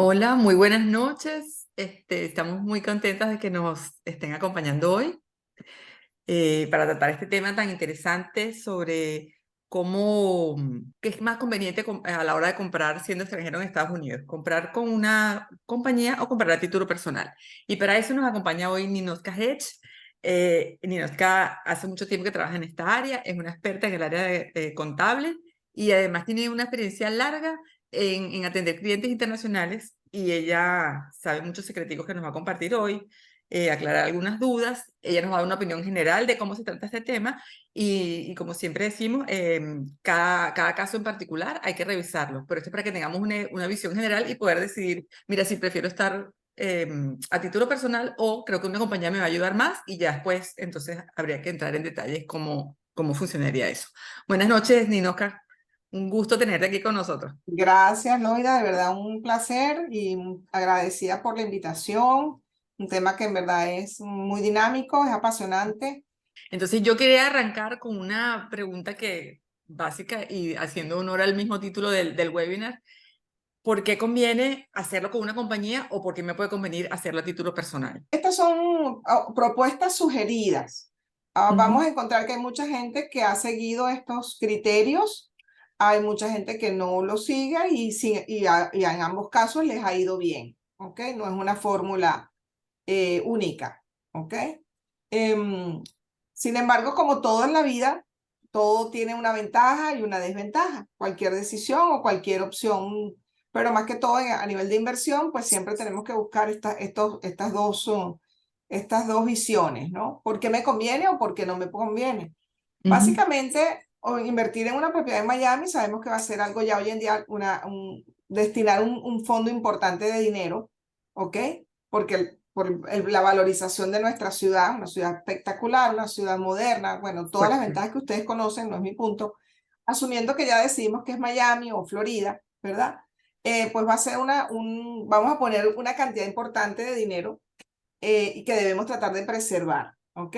Hola, muy buenas noches. Estamos muy contentas de que nos estén acompañando hoy para tratar este tema tan interesante sobre qué es más conveniente a la hora de comprar siendo extranjero en Estados Unidos, comprar con una compañía o comprar a título personal. Y para eso nos acompaña hoy Ninoska Hedge. Ninoska hace mucho tiempo que trabaja en esta área, es una experta en el área de contable y además tiene una experiencia larga en atender clientes internacionales y ella sabe muchos secreticos que nos va a compartir hoy, aclarar algunas dudas. Ella nos va a dar una opinión general de cómo se trata este tema y como siempre decimos, cada caso en particular hay que revisarlo, pero esto es para que tengamos una visión general y poder decidir, mira, si prefiero estar a título personal o creo que una compañía me va a ayudar más y ya después entonces habría que entrar en detalles cómo funcionaría eso. Buenas noches, Ninoka. Un gusto tenerte aquí con nosotros. Gracias, Loida, de verdad un placer y agradecida por la invitación. Un tema que en verdad es muy dinámico, es apasionante. Entonces yo quería arrancar con una pregunta que básica y haciendo honor al mismo título del webinar. ¿Por qué conviene hacerlo con una compañía o por qué me puede convenir hacerlo a título personal? Estas son propuestas sugeridas. Vamos a Ujú, encontrar que hay mucha gente que ha seguido estos criterios, hay mucha gente que no lo sigue y en ambos casos les ha ido bien, ¿ok? No es una fórmula única, ¿ok? Em, Sin embargo, como todo en la vida, todo tiene una ventaja y una desventaja. Cualquier decisión o cualquier opción, pero más que todo a nivel de inversión, pues siempre tenemos que buscar estas dos visiones, ¿no? ¿Por qué me conviene o por qué no me conviene? ujú. Básicamente, invertir en una propiedad en Miami, sabemos que va a ser algo ya hoy en día, destinar un fondo importante de dinero, ¿ok? Porque la valorización de nuestra ciudad, una ciudad espectacular, una ciudad moderna, bueno, todas las Fuerte. ventajas que ustedes conocen, no es mi punto, asumiendo que ya decidimos que es Miami o Florida, ¿verdad? Pues va a ser vamos a poner una cantidad importante de dinero y que debemos tratar de preservar, ¿ok?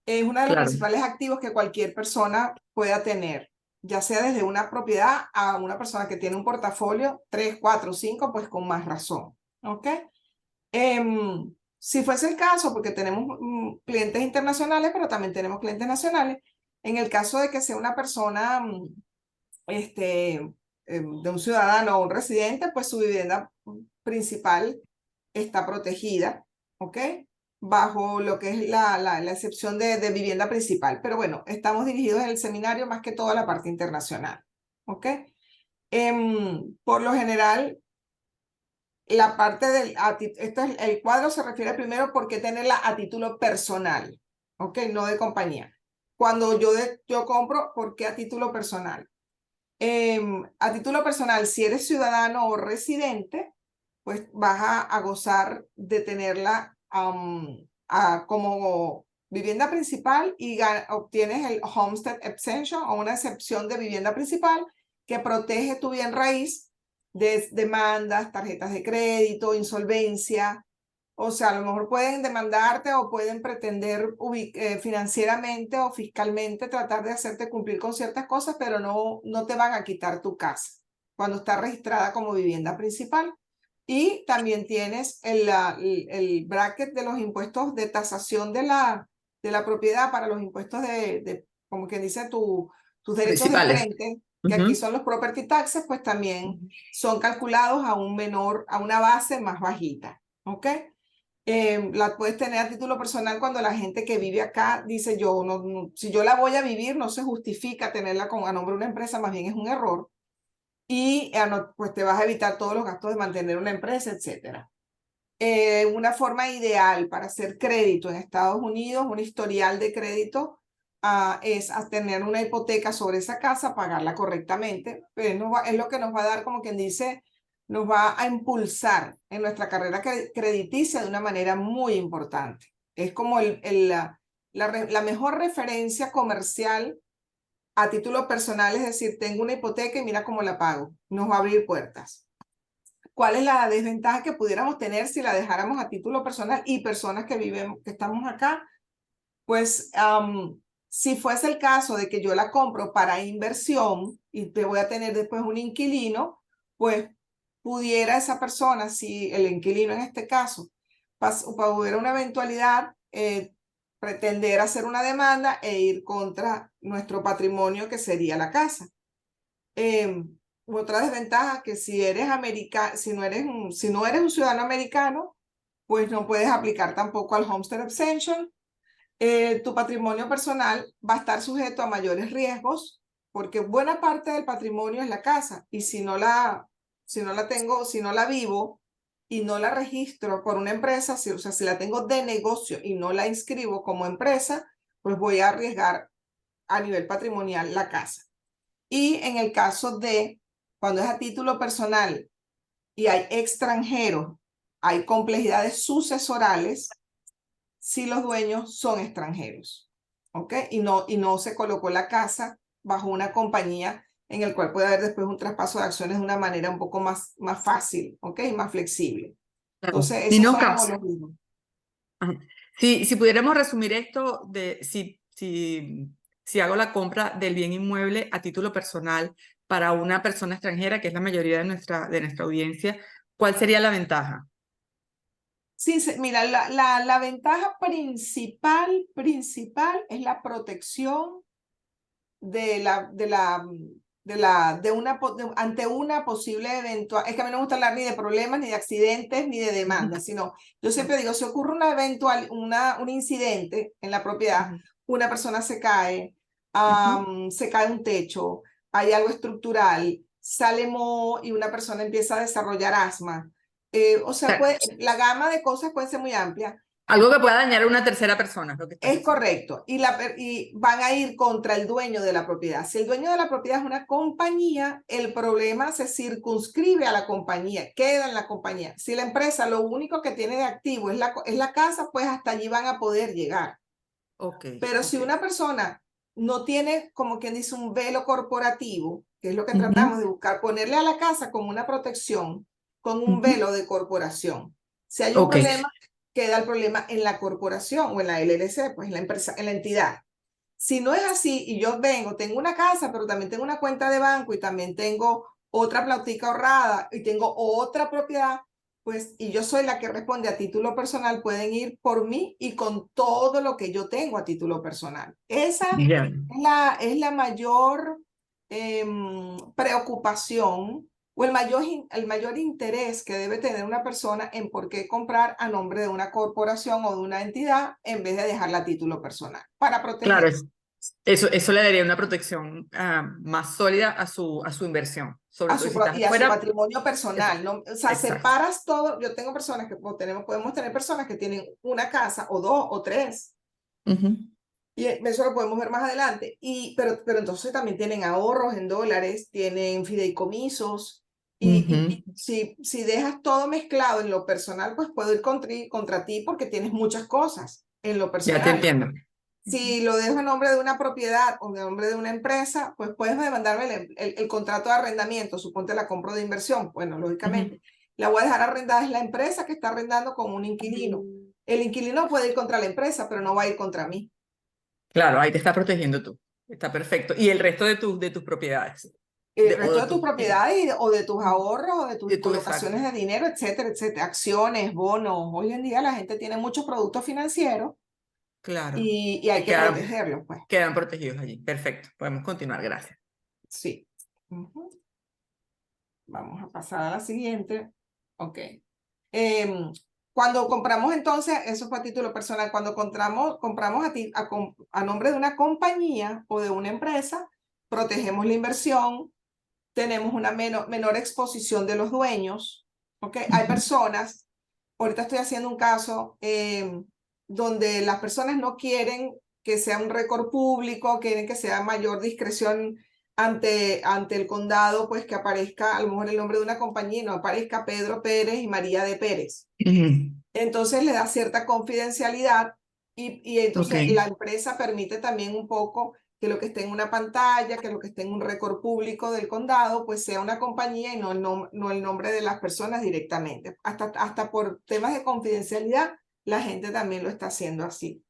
Es uno de los Claro. principales activos que cualquier persona pueda tener, ya sea desde una propiedad a una persona que tiene un portafolio, 3, 4, 5, pues con más razón, ¿ok? Si fuese el caso, porque tenemos clientes internacionales, pero también tenemos clientes nacionales, en el caso de que sea una persona este, de un ciudadano o un residente, pues su vivienda principal está protegida, ¿ok? Bajo lo que es la excepción de vivienda principal. Pero bueno, estamos dirigidos en el seminario más que todo a la parte internacional, ¿ok? Por lo general, la parte el cuadro se refiere primero por qué tenerla a título personal, ¿ok? No de compañía. Cuando yo compro, ¿por qué a título personal? A título personal, si eres ciudadano o residente, pues vas a gozar de tenerla como vivienda principal y obtienes el Homestead Exemption o una excepción de vivienda principal que protege tu bien raíz de demandas, tarjetas de crédito, insolvencia. O sea, a lo mejor pueden demandarte o pueden pretender financieramente o fiscalmente tratar de hacerte cumplir con ciertas cosas, pero no te van a quitar tu casa cuando está registrada como vivienda principal. Y también tienes el bracket de los impuestos de tasación de la propiedad para los impuestos como quien dice, tus derechos de Principales. frente, que aquí Ujú. son los property taxes, pues también son calculados a una base más bajita, ¿ok? La puedes tener a título personal cuando la gente que vive acá dice yo, si yo la voy a vivir, no se justifica tenerla a nombre de una empresa, más bien es un error. Y pues te vas a evitar todos los gastos de mantener una empresa, etcétera. Una forma ideal para hacer crédito en Estados Unidos, un historial de crédito, es a tener una hipoteca sobre esa casa, pagarla correctamente. Es lo que nos va a dar, como quien dice, nos va a impulsar en nuestra carrera crediticia de una manera muy importante. Es como la mejor referencia comercial a título personal, es decir, tengo una hipoteca y mira cómo la pago. Nos va a abrir puertas. ¿Cuál es la desventaja que pudiéramos tener si la dejáramos a título personal y personas que que estamos acá? Pues si fuese el caso de que yo la compro para inversión y te voy a tener después un inquilino, pues pudiera esa persona, si el inquilino en este caso, hubiera una eventualidad, pretender hacer una demanda e ir contra nuestro patrimonio, que sería la casa. Otra desventaja, que si eres si no eres un ciudadano americano, pues no puedes aplicar tampoco al Homestead Exemption. Tu patrimonio personal va a estar sujeto a mayores riesgos, porque buena parte del patrimonio es la casa, y si no la vivo y no la registro por una empresa, o sea, si la tengo de negocio y no la inscribo como empresa, pues voy a arriesgar a nivel patrimonial la casa. Y en el caso de cuando es a título personal y hay extranjeros, hay complejidades sucesorales si los dueños son extranjeros, ¿ok? Y no se colocó la casa bajo una compañía en el cual puede haber después un traspaso de acciones de una manera un poco más fácil, ¿ok? Más flexible. Claro. Entonces, esos Nino son como Caps, los mismos. si pudiéramos resumir esto de si hago la compra del bien inmueble a título personal para una persona extranjera, que es la mayoría de nuestra audiencia, ¿cuál sería la ventaja? Sí, mira, la ventaja principal es la protección ante una posible eventual. Es que a mí no me gusta hablar ni de problemas, ni de accidentes, ni de demandas, sino yo siempre digo, si ocurre un incidente en la propiedad, una persona se cae, se cae un techo, hay algo estructural, sale moho y una persona empieza a desarrollar asma. O sea, la gama de cosas puede ser muy amplia. Algo que pueda dañar a una tercera persona, es lo que estás Es diciendo. correcto. Y van a ir contra el dueño de la propiedad. Si el dueño de la propiedad es una compañía, el problema se circunscribe a la compañía, queda en la compañía. Si la empresa lo único que tiene de activo es la casa, pues hasta allí van a poder llegar. Pero si una persona no tiene, como quien dice, un velo corporativo, que es lo que tratamos de buscar, ponerle a la casa como una protección, con un velo de corporación. Si hay un problema, queda el problema en la corporación o en la LLC, pues en la empresa, en la entidad. Si no es así y yo tengo una casa, pero también tengo una cuenta de banco y también tengo otra plática ahorrada y tengo otra propiedad, pues, y yo soy la que responde a título personal, pueden ir por mí y con todo lo que yo tengo a título personal. Esa es la mayor preocupación o el mayor interés que debe tener una persona en por qué comprar a nombre de una corporación o de una entidad en vez de dejarla a título personal, para Claro, protegerse. eso le daría una protección más sólida a su inversión, sobre todo si estás Y a su fuera. patrimonio personal, ¿no? O sea, Exacto. separas todo. Yo tengo personas que podemos tener personas que tienen una casa o dos o tres, y eso lo podemos ver más adelante. Pero entonces también tienen ahorros en dólares, tienen fideicomisos, y si dejas todo mezclado en lo personal, pues puedo ir contra ti porque tienes muchas cosas en lo Ya te personal. entiendo. Si lo dejo en nombre de una propiedad o en nombre de una empresa, pues puedes demandarme el contrato de arrendamiento, suponte la compra de inversión. Bueno, lógicamente, la voy a dejar arrendada, es la empresa que está arrendando con un inquilino. El inquilino puede ir contra la empresa, pero no va a ir contra mí. Claro, ahí te estás protegiendo tú. Está perfecto. Y el resto de tus propiedades. El O resto de tus propiedades o de tus ahorros o de tus exacto. colocaciones de dinero, etcétera, etcétera. Acciones, bonos. Hoy en día la gente tiene muchos productos financieros Claro. y hay Y que protegerlos, pues. quedan protegidos allí. Perfecto. Podemos continuar. Gracias. Sí. Vamos a pasar a la siguiente. Ok. Cuando compramos entonces, eso fue a título personal, cuando compramos a nombre de una compañía o de una empresa, protegemos la inversión, tenemos una menor exposición de los dueños. ¿Ok? Hay personas, ahorita estoy haciendo un caso donde las personas no quieren que sea un récord público, quieren que sea mayor discreción ante el condado, pues que aparezca a lo mejor el nombre de una compañía y no aparezca Pedro Pérez y María de Pérez. Entonces le da cierta confidencialidad y entonces la empresa permite también un poco que lo que esté en una pantalla, que lo que esté en un récord público del condado, pues sea una compañía y no el nombre de las personas directamente. Hasta por temas de confidencialidad, la gente también lo está haciendo así.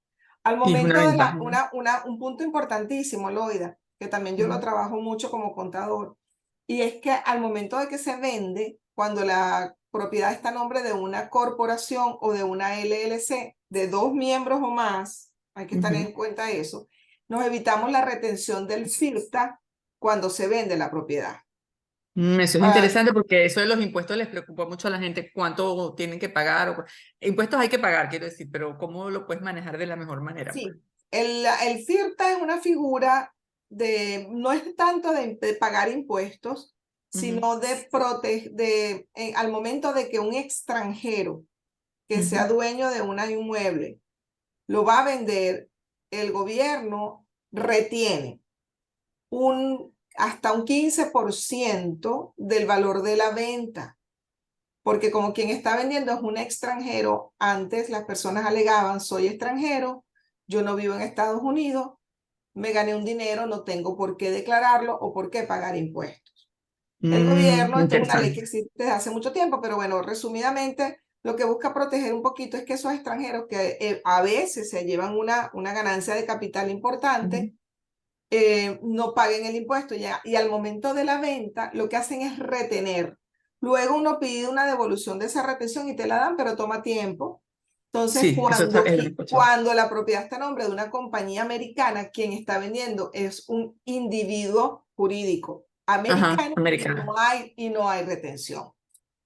Al Y es una momento de ventaja. un punto importantísimo, Loida, que también yo lo trabajo mucho como contador, Y es que al momento de que se vende, cuando la propiedad está a nombre de una corporación o de una LLC de 2 miembros o más, hay que tener en cuenta eso, nos evitamos la retención del FIRTA cuando se vende la propiedad. Eso es Ah, interesante porque eso de los impuestos les preocupa mucho a la gente, cuánto tienen que pagar. Impuestos hay que pagar, quiero decir, pero cómo lo puedes manejar de la mejor manera, pues. sí, el FIRTA es una figura de, no es tanto de pagar impuestos, Ujú, sino de proteger, al momento de que un extranjero que sea ujú. dueño de un inmueble lo va a vender, el gobierno retiene hasta un 15% del valor de la venta, porque como quien está vendiendo es un extranjero, antes las personas alegaban, soy extranjero, yo no vivo en Estados Unidos, me gané un dinero, no tengo por qué declararlo o por qué pagar impuestos. El gobierno, esto es una ley que Interesante. existe desde hace mucho tiempo, pero bueno, resumidamente, lo que busca proteger un poquito es que esos extranjeros que a veces se llevan una ganancia de capital Ujú. importante, no paguen el impuesto ya, y al momento de la venta lo que hacen es retener. Luego uno pide una devolución de esa retención y te la dan, pero toma tiempo. Entonces, Sí, eso es lo que he escuchado. cuando la propiedad está a nombre de una compañía americana, quien está vendiendo es un individuo jurídico Ajá, americano americana. y no hay retención.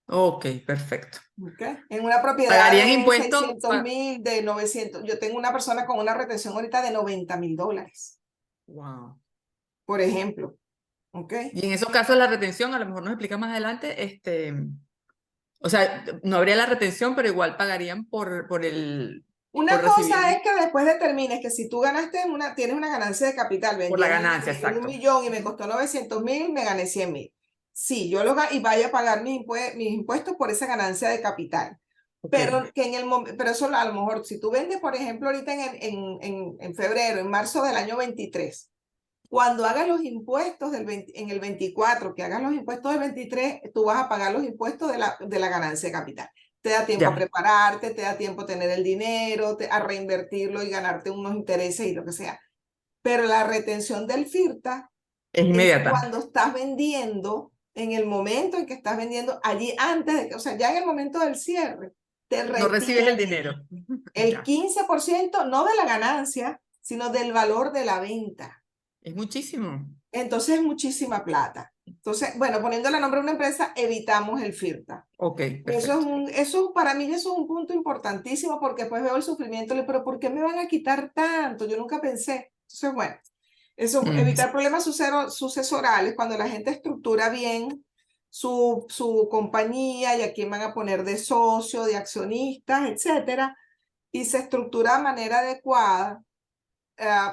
Ok, perfecto. ¿Okay? En una propiedad ¿Pagarían de impuestos? 600.000, de 900, yo tengo una persona con una retención ahorita de $90.000, Wow. por ejemplo. ¿Ok? Y en esos casos la retención, a lo mejor nos explica más adelante, o sea, no habría la retención, pero igual pagarían Una por cosa recibir, es que después determines que si tú ganaste tienes una ganancia de capital, por la vendí ganancia, en un exacto. millón y me costó 900.000, me gané 100.000. Sí, yo y vaya a pagar mis impuestos por esa ganancia de capital. Ok, Pero que en el pero eso a lo mejor, si tú vendes, por ejemplo, ahorita en febrero, en marzo del año 23, cuando hagas los impuestos en el 24, que hagas los impuestos del 23, tú vas a pagar los impuestos de la ganancia de capital. Te da tiempo a ya, prepararte, te da tiempo a tener el dinero, a reinvertirlo y ganarte unos intereses y lo que sea. Pero la retención del FIRTA es es inmediata. cuando estás vendiendo, en el momento en que estás vendiendo, allí antes de que, o sea, ya en el momento del cierre, te No recibes el retiene dinero. el Ya, 15%, no de la ganancia, sino del valor de la venta. es muchísimo. Entonces es muchísima plata. Entonces, bueno, poniéndole a nombre de una empresa, evitamos el FIRTA. Ok, Eso es perfecto. para mí eso es un punto importantísimo porque después veo el sufrimiento, pero ¿por qué me van a quitar tanto? Yo nunca pensé. Entonces, bueno, eso, Mm, evitar problemas sucesorales cuando la gente estructura bien su compañía y a quién van a poner de socio, de accionistas, etcétera, y se estructura de manera adecuada,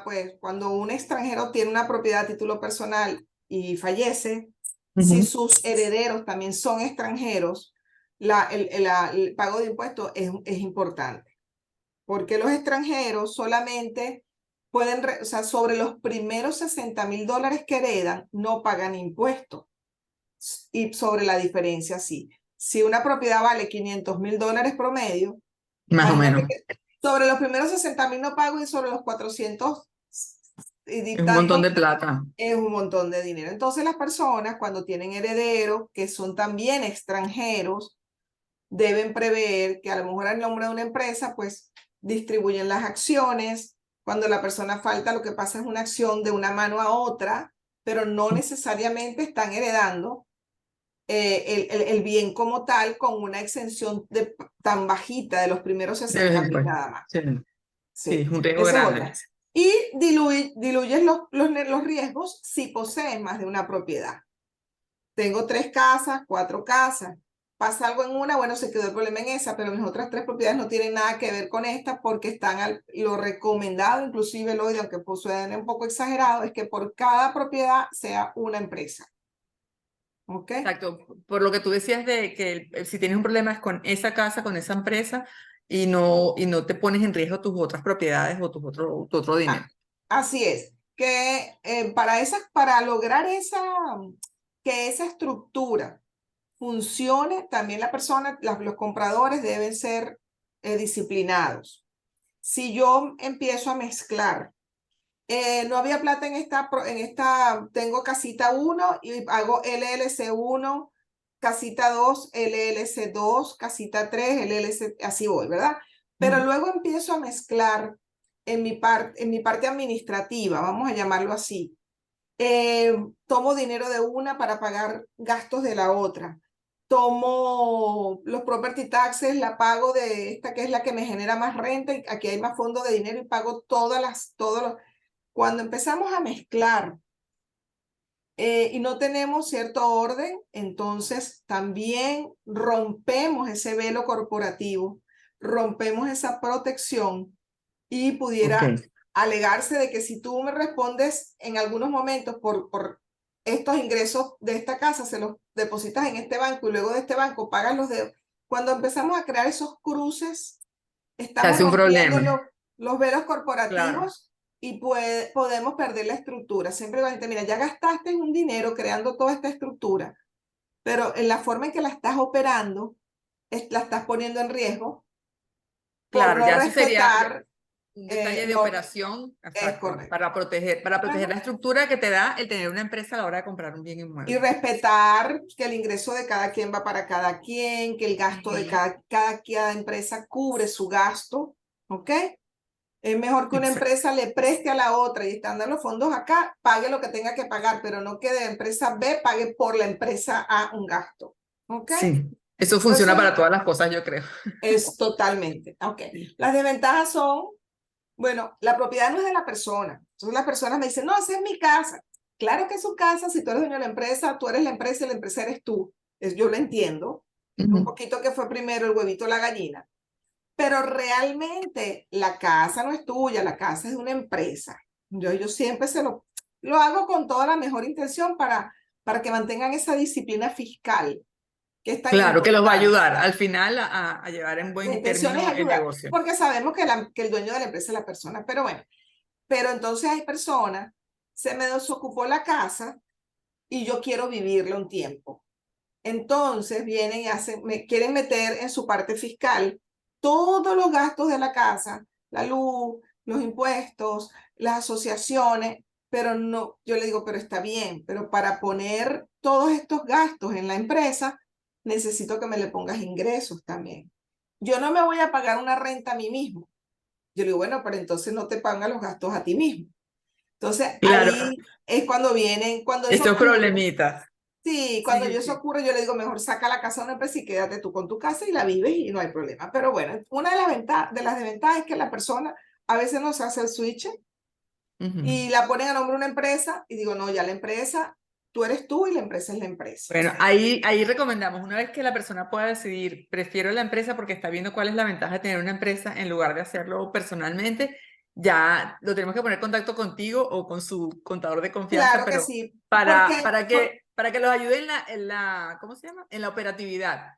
pues cuando un extranjero tiene una propiedad a título personal y fallece, si ujú. sus herederos también son extranjeros, el pago de impuestos es importante, porque los extranjeros solamente pueden, o sea, sobre los primeros $60.000 que heredan, no pagan impuestos, y sobre la diferencia sí. Si una propiedad vale $500.000 promedio, Más o imagínate menos. que sobre los primeros 60.000 no pago y sobre los 400 y Es un montón tantos de plata. es un montón de dinero. Entonces las personas cuando tienen herederos que son también extranjeros, deben prever que a lo mejor al nombre de una empresa, pues distribuyen las acciones. Cuando la persona falta, lo que pasa es una acción de una mano a otra, pero no necesariamente están heredando el bien como tal con una exención tan bajita de los primeros De vez 60.000 en nada más. Sí, sí, es Sí, un riesgo esa es grande. otra. Y diluyes los riesgos si posees más de una propiedad. Tengo 3 casas, 4 casas. Pasa algo en una, bueno, se quedó el problema en esa, pero mis otras 3 propiedades no tienen nada que ver con esta porque están lo recomendado, inclusive lo aunque pues suene un poco exagerado, es que por cada propiedad sea una empresa. ¿Ok? Exacto, por lo que tú decías de que si tienes un problema es con esa casa, con esa empresa, y no te pones en riesgo tus otras propiedades o tu otro dinero. Ah, así es, que para lograr que esa estructura funcione, también la persona, los compradores deben ser disciplinados. Si yo empiezo a mezclar No había plata en esta, tengo casita 1 y hago LLC 1, casita 2, LLC 2, casita 3, LLC, así voy, ¿verdad? Pero luego empiezo a mezclar en mi parte administrativa, vamos a llamarlo así. Tomo dinero de una para pagar gastos de la otra. Tomo los property taxes, la pago de esta que es la que me genera más renta y aquí hay más fondo de dinero y pago todos los... Cuando empezamos a mezclar y no tenemos cierto orden, entonces también rompemos ese velo corporativo, rompemos esa protección y pudiera alegarse de que si tú me respondes en algunos momentos por estos ingresos de esta casa, se los depositas en este banco y luego de este banco pagas los de... Cuando empezamos a crear esos cruces, Se estamos hace un rompiendo problema. los velos Claro. corporativos y podemos perder la estructura. Siempre va a decir, mira, ya gastaste un dinero creando toda esta estructura, pero en la forma en que la estás operando, la estás poniendo en riesgo por Claro, no ya eso sería respetar, un detalle de no, operación, es exacto, correcto. para proteger Ajá. la estructura que te da el tener una empresa a la hora de comprar un bien Y inmueble. respetar que el ingreso de cada quien va para cada quien, que el gasto de cada empresa cubre su gasto, ¿ok? Es mejor que una Exacto. empresa le preste a la otra y están dando los fondos acá, pague lo que tenga que pagar, pero no que de empresa B pague por la empresa A un gasto. ¿Ok? Sí, eso funciona Entonces, para todas las cosas, yo creo. es totalmente. Ok. Las desventajas son, bueno, la propiedad no es de la persona. Entonces las personas me dicen, no, esa es mi casa. Claro que es su casa, si tú eres dueño de la empresa, tú eres la empresa y la empresa eres tú. Yo lo entiendo. Un poquito que fue primero el huevito o la gallina. Pero realmente la casa no es tuya, la casa es de una empresa. Yo siempre lo hago con toda la mejor intención para que mantengan esa disciplina fiscal, que es tan Claro que los va a importante. ayudar al final a llevar en La buen intención es término el ayudar, negocio. porque sabemos que el dueño de la empresa es la persona, pero bueno, pero entonces hay personas, se me desocupó la casa y yo quiero vivirla un tiempo. Entonces vienen y me quieren meter en su parte fiscal todos los gastos de la casa, la luz, los impuestos, las asociaciones, pero no, yo le digo, pero está bien, pero para poner todos estos gastos en la empresa, necesito que me le pongas ingresos también. Yo no me voy a pagar una renta a mí mismo. Yo le digo, bueno, pero entonces no te pagan los gastos a ti mismo. Entonces Claro, ahí es cuando eso estos ocurre. problemitas. Sí, cuando Sí, eso sí. ocurre, yo le digo, mejor saca la casa a una empresa y quédate tú con tu casa y la vives y no hay problema. Pero bueno, una de las desventajas es que la persona a veces no se hace el switch y la ponen a nombre de una empresa y digo, no, ya la empresa, tú eres tú y la empresa es la empresa. Bueno, ahí recomendamos, una vez que la persona pueda decidir, prefiero la empresa porque está viendo cuál es la ventaja de tener una empresa en lugar de hacerlo personalmente, ya lo tenemos que poner en contacto contigo o con su contador de confianza, Claro que pero sí, para, porque para que, para que los ayude ¿cómo se llama? En la operatividad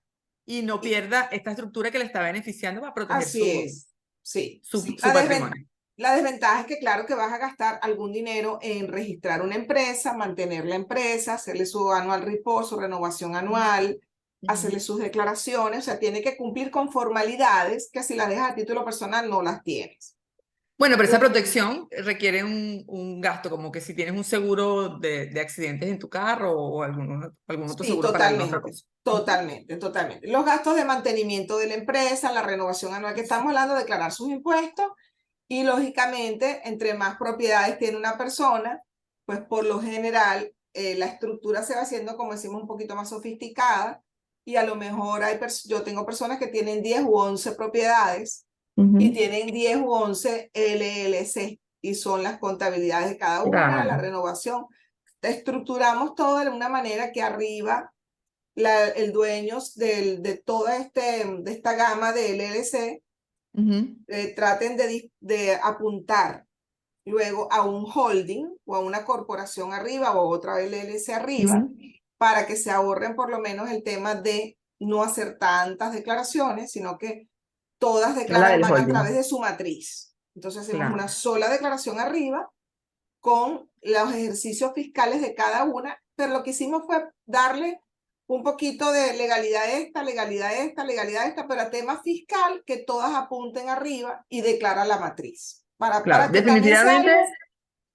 y no pierda esta estructura que le está beneficiando para proteger así es, sí, sí. su patrimonio. La desventaja es que claro que vas a gastar algún dinero en registrar una empresa, mantener la empresa, hacerle su anual report, su renovación anual, hacerle sus declaraciones, o sea, tiene que cumplir con formalidades que si las dejas a título personal no las tienes. Bueno, pero esa protección requiere un gasto, como que si tienes un seguro de accidentes en tu carro o algún otro Sí, seguro para alguna otra totalmente, cosa. totalmente, totalmente. Los gastos de mantenimiento de la empresa, la renovación anual que estamos hablando, declarar sus impuestos y lógicamente, entre más propiedades tiene una persona, pues por lo general la estructura se va haciendo, como decimos, un poquito más sofisticada y a lo mejor yo tengo personas que tienen 10 u 11 propiedades y tienen 10 u 11 LLC y son las contabilidades de cada una, la Claro. renovación. Estructuramos todo de una manera que arriba el dueño de esta gama de LLC traten de apuntar luego a un holding o a una corporación arriba o otra LLC arriba para que se ahorren por lo menos el tema de no hacer tantas declaraciones, sino que todas La del van a través holding. de su matriz. Entonces hacemos Claro. una sola declaración arriba con los ejercicios fiscales de cada una, pero lo que hicimos fue darle un poquito de legalidad esta, legalidad esta, legalidad esta, pero a tema fiscal que todas apunten arriba y declara la matriz. Claro, Para que también sea definitivamente algo.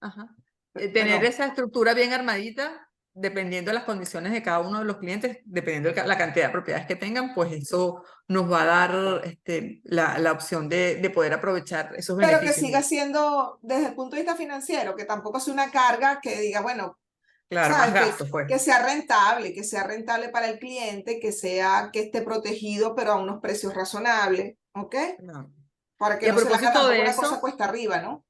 Ajá. Tener Perdón. esa estructura bien armadita, dependiendo de las condiciones de cada uno de los clientes, dependiendo de la cantidad de propiedades que tengan, pues eso nos va a dar la opción de poder aprovechar esos Pero que beneficios. siga siendo desde el punto de vista financiero, que tampoco sea una carga que diga, bueno, Claro, más sabes, gastos, pues. que sea rentable para el cliente, que esté protegido, pero a unos precios razonables, ¿ok? No. Para que Y a no se le haga propósito tampoco de una cosa eso, cuesta arriba, ¿no?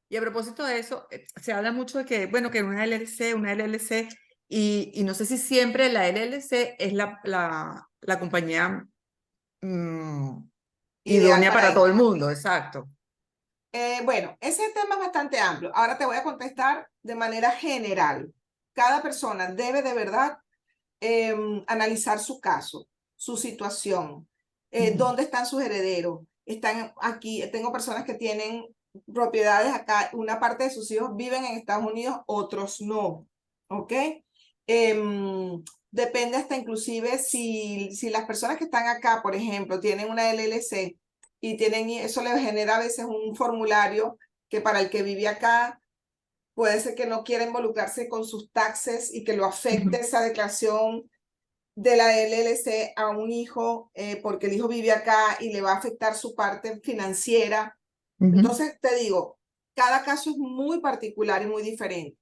y a propósito de eso, se habla mucho de que, bueno, que una LLC, y no sé si siempre la LLC es la compañía mm, Ideal idónea para para todo ello. el mundo, exacto. Bueno, ese tema es bastante amplio. Ahora te voy a contestar de manera general. Cada persona debe de verdad analizar su caso, su situación, Ujú, dónde están sus herederos. Están aquí, tengo personas que tienen propiedades acá, una parte de sus hijos viven en Estados Unidos, otros no, ¿ok? Depende hasta inclusive si las personas que están acá, por ejemplo, tienen una LLC y tienen, eso les genera a veces un formulario que para el que vive acá puede ser que no quiera involucrarse con sus taxes y que lo ujú, afecte esa declaración de la LLC a un hijo porque el hijo vive acá y le va a afectar su parte financiera. ujú, Entonces, te digo, cada caso es muy particular y muy diferente.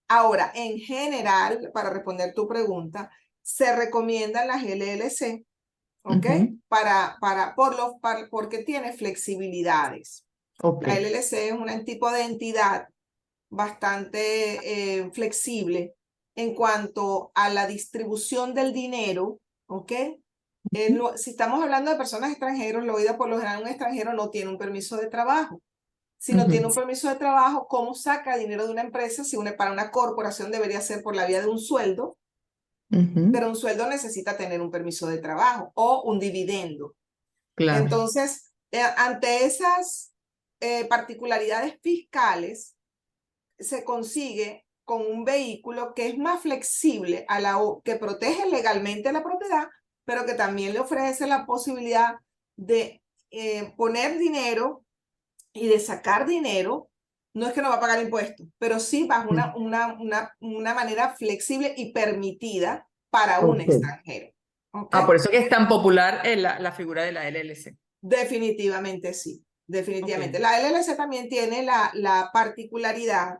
Ahora, en general, para responder tu pregunta, se recomiendan las LLC, ¿ok? ujú. Porque tiene flexibilidades. Ok. La LLC es un tipo de entidad bastante flexible en cuanto a la distribución del dinero, ¿ok? Si estamos hablando de personas extranjeras, lo oído por lo general un extranjero no tiene un permiso de trabajo. Si no tiene Ujú, un permiso de trabajo, ¿cómo saca dinero de una empresa? Si para una corporación debería ser por la vía de un sueldo, ujú. pero un sueldo necesita tener un permiso de trabajo o un dividendo. Claro. Entonces, ante esas particularidades fiscales, se consigue con un vehículo que es más flexible, que protege legalmente la propiedad, pero que también le ofrece la posibilidad de poner dinero y de sacar dinero. No es que no va a pagar impuestos, pero sí bajo Mm, una manera flexible y permitida para un ok. extranjero. ¿Ok? Ah, por eso que es tan popular la figura de la LLC. Definitivamente sí, Ok. definitivamente. La LLC también tiene la particularidad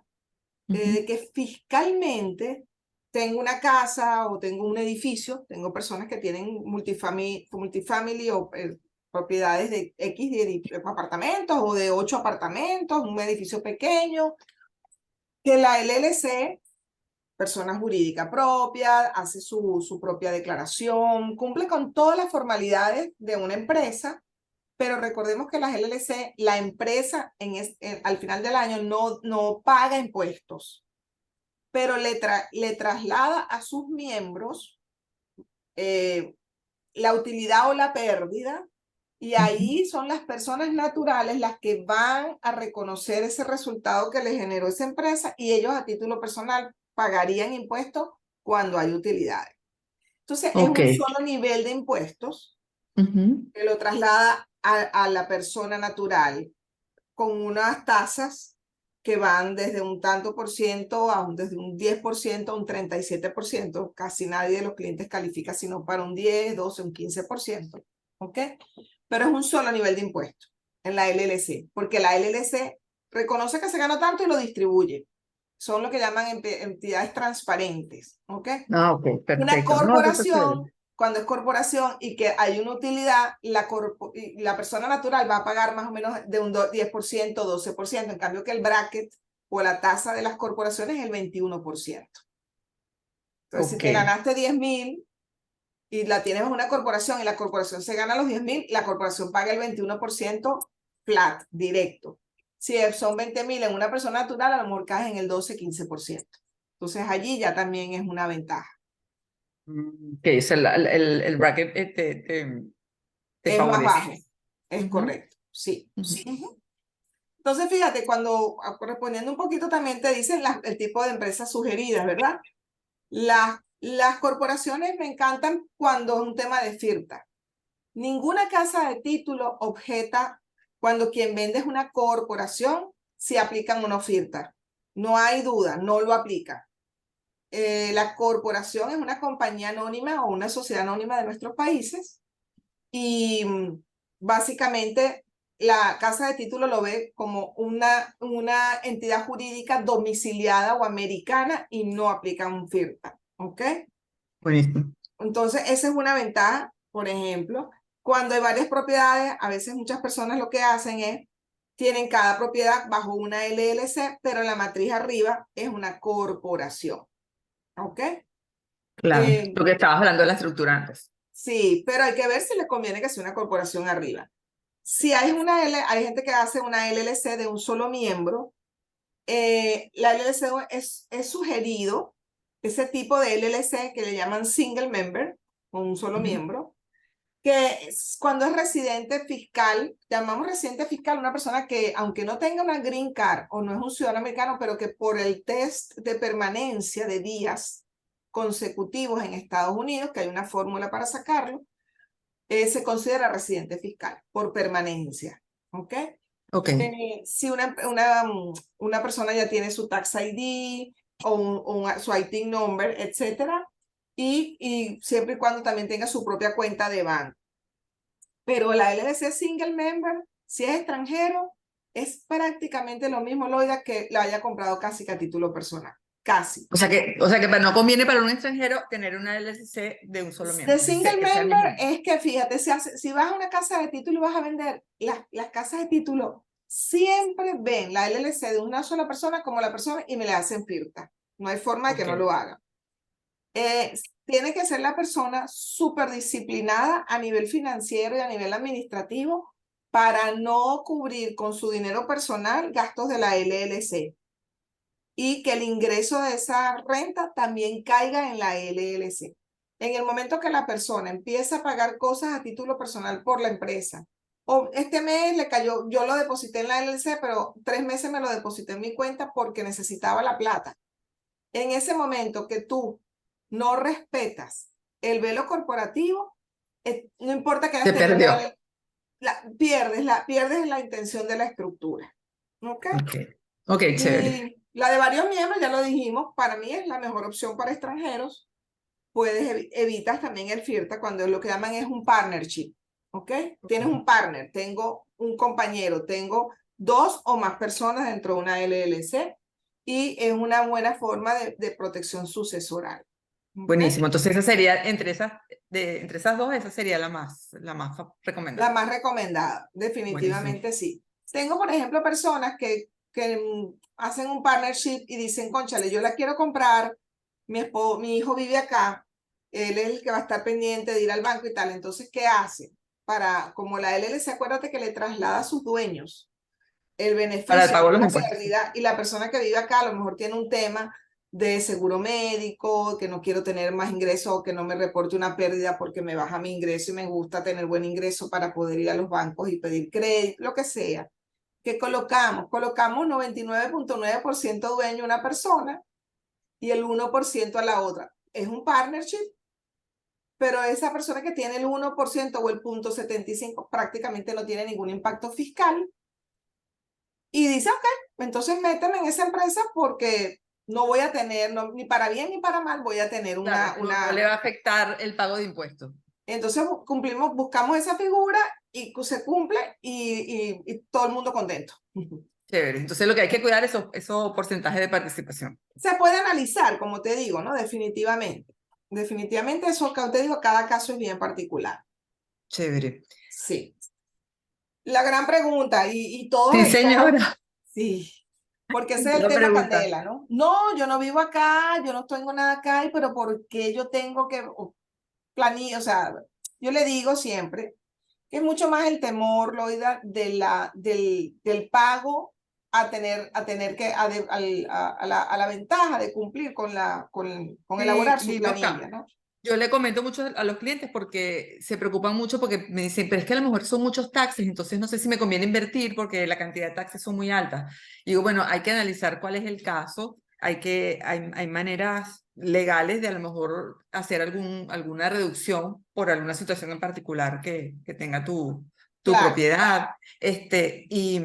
Ujú, de que fiscalmente tengo una casa o tengo un edificio, tengo personas que tienen multifamily o propiedades de X de apartamentos o de 8 apartamentos, un edificio pequeño, que la LLC, persona jurídica propia, hace su propia declaración, cumple con todas las formalidades de una empresa, pero recordemos que las LLC, la empresa al final del año no paga impuestos, pero le traslada a sus miembros eh, la utilidad o la pérdida, y ujú. ahí son las personas naturales las que van a reconocer ese resultado que le generó esa empresa y ellos a título personal pagarían impuestos cuando hay utilidades. Entonces es Ok. un solo nivel de impuestos Ujú, que lo traslada a la persona natural con unas tasas que van desde un tanto por ciento desde un 10% a un 37%. Casi nadie de los clientes califica sino para un 10, 12, un 15%. ¿Ok? Pero es un solo nivel de impuesto en la LLC, porque la LLC reconoce que se ganó tanto y lo distribuye. Son lo que llaman entidades transparentes. ¿Ok? ah, ok, Una perfecto. No, eso está chévere. corporación, cuando es corporación y que hay una utilidad, la persona natural va a pagar más o menos de un 10%, 12%, en cambio que el bracket o la tasa de las corporaciones es el 21%. Entonces, si Ok. te ganaste 10.000 y la tienes en una corporación y la corporación se gana los 10.000, la corporación paga el 21% flat, directo. Si son 20.000 en una persona natural, a lo mejor caes en el 12, 15%. Entonces, allí ya también es una ventaja. Que es el bracket te Es más bajo. favorece. Es Ujú, correcto, sí. ujú. Ujú. Entonces, fíjate, cuando respondiendo un poquito también te dicen el tipo de empresas sugeridas, ¿verdad? Las corporaciones me encantan cuando es un tema de FIRTA. Ninguna casa de título objeta cuando quien vende es una corporación si aplican una FIRTA. No hay duda, no lo aplica. La corporación es una compañía anónima o una sociedad anónima de nuestros países y básicamente la Casa de Título lo ve como una entidad jurídica domiciliada o americana y no aplica un FIRPA, ¿ok? Buenísimo. Entonces, esa es una ventaja, por ejemplo, cuando hay varias propiedades, a veces muchas personas lo que hacen es, tienen cada propiedad bajo una LLC, pero la matriz arriba es una corporación, ¿ok? Claro, Eh, lo que estabas hablando de la estructura antes. sí, pero hay que ver si le conviene que sea una corporación arriba. Si hay hay gente que hace una LLC de un solo miembro, la LLC es sugerido, ese tipo de LLC que le llaman single member, con un solo miembro, que cuando es residente fiscal, llamamos residente fiscal una persona que, aunque no tenga una green card o no es un ciudadano americano, pero que por el test de permanencia de días consecutivos en Estados Unidos, que hay una fórmula para sacarlo, se considera residente fiscal por permanencia. ¿Ok? Ok. Si una persona ya tiene su tax ID o su IT number, etcétera, y siempre y cuando también tenga su propia cuenta de banco. Pero la LLC single member, si es extranjero, es prácticamente lo mismo, Loida, que la haya comprado casi que a título personal. Casi. O sea que no conviene para un extranjero tener una LLC de un solo De miembro. single Ese es mi member ejemplo. es que, fíjate, si vas a una casa de título y vas a vender, las casas de título siempre ven la LLC de una sola persona como la persona y me le hacen firta. No hay forma de que Ok. no lo hagan. Tiene que ser la persona súper disciplinada a nivel financiero y a nivel administrativo para no cubrir con su dinero personal gastos de la LLC y que el ingreso de esa renta también caiga en la LLC. En el momento que la persona empieza a pagar cosas a título personal por la empresa, o este mes le cayó, yo lo deposité en la LLC, pero 3 meses me lo deposité en mi cuenta porque necesitaba la plata. En ese momento que tú no respetas el velo corporativo, no importa que hayas Se tenido perdió. pierdes la intención de la estructura. ¿Ok? Ok. Ok, chévere. Y la de varios miembros, ya lo dijimos, para mí es la mejor opción para extranjeros. Evitas también el FIRTA cuando lo que llaman es un partnership. ¿Ok? Tienes un partner, tengo un compañero, tengo 2 o más personas dentro de una LLC y es una buena forma de protección sucesoral. ¿Ok? Buenísimo. Entonces esa sería, entre esas dos, esa sería La recomendada. más recomendada, Buenísimo. definitivamente sí. Tengo, por ejemplo, personas que hacen un partnership y dicen, cónchale, yo la quiero comprar, mi hijo vive acá, él es el que va a estar pendiente de ir al banco y tal. Entonces, ¿qué hace? Como la LLC, acuérdate que le traslada a sus dueños el Para el beneficio, pago no de los la impuestos. pérdida, y la persona que vive acá a lo mejor tiene un tema de seguro médico, que no quiero tener más ingresos o que no me reporte una pérdida porque me baja mi ingreso y me gusta tener buen ingreso para poder ir a los bancos y pedir crédito, lo que sea. ¿Qué colocamos? Colocamos 99.9% dueño a una persona y el 1% a la otra. Es un partnership, pero esa persona que tiene el 1% o el 0.75 prácticamente no tiene ningún impacto fiscal y dice, ok, entonces méteme en esa empresa porque no voy a tener, ni para bien ni para mal, voy a tener Claro, no le va a afectar el pago de impuestos. Entonces buscamos esa figura y se cumple y todo el mundo contento. Chévere. Entonces lo que hay que cuidar es esos porcentajes de participación. Se puede analizar, como te digo, ¿no? Definitivamente. Definitivamente eso que te digo, cada caso es bien particular. Chévere. Sí. La gran pregunta, y todos Sí, evitamos, señora. sí, porque ese es el La tema pregunta. candela, ¿no? No, yo no vivo acá, yo no tengo nada acá, pero ¿por qué yo tengo que planear? O sea, yo le digo siempre que es mucho más el temor, Loida, del pago a tener que, a la ventaja de cumplir con Sí, elaborar su planilla, Liloca. ¿no? Yo le comento mucho a los clientes porque se preocupan mucho porque me dicen, pero es que a lo mejor son muchos taxes, entonces no sé si me conviene invertir porque la cantidad de taxes son muy altas. Y digo, bueno, hay que analizar cuál es el caso, hay maneras legales de a lo mejor hacer alguna reducción por alguna situación en particular que tenga tu Claro, propiedad. Y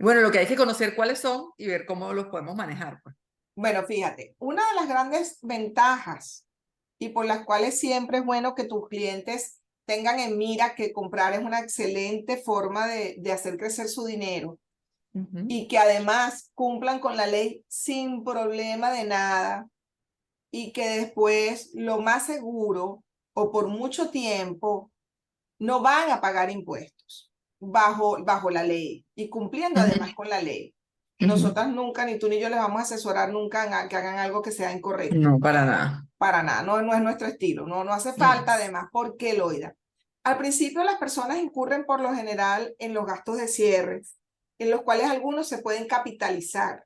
Bueno, lo que hay que conocer cuáles son y ver cómo los podemos manejar, pues. Bueno, fíjate, una de las grandes ventajas y por las cuales siempre es bueno que tus clientes tengan en mira que comprar es una excelente forma de hacer crecer su dinero y que además cumplan con la ley sin problema de nada y que después lo más seguro o por mucho tiempo no van a pagar impuestos bajo la ley y cumpliendo además con la ley. Nosotras nunca, ni tú ni yo les vamos a asesorar nunca que hagan algo que sea incorrecto. No, para nada. Para nada, no es nuestro estilo, no hace No. falta además, porque Loida. Al principio las personas incurren por lo general en los gastos de cierre, en los cuales algunos se pueden capitalizar,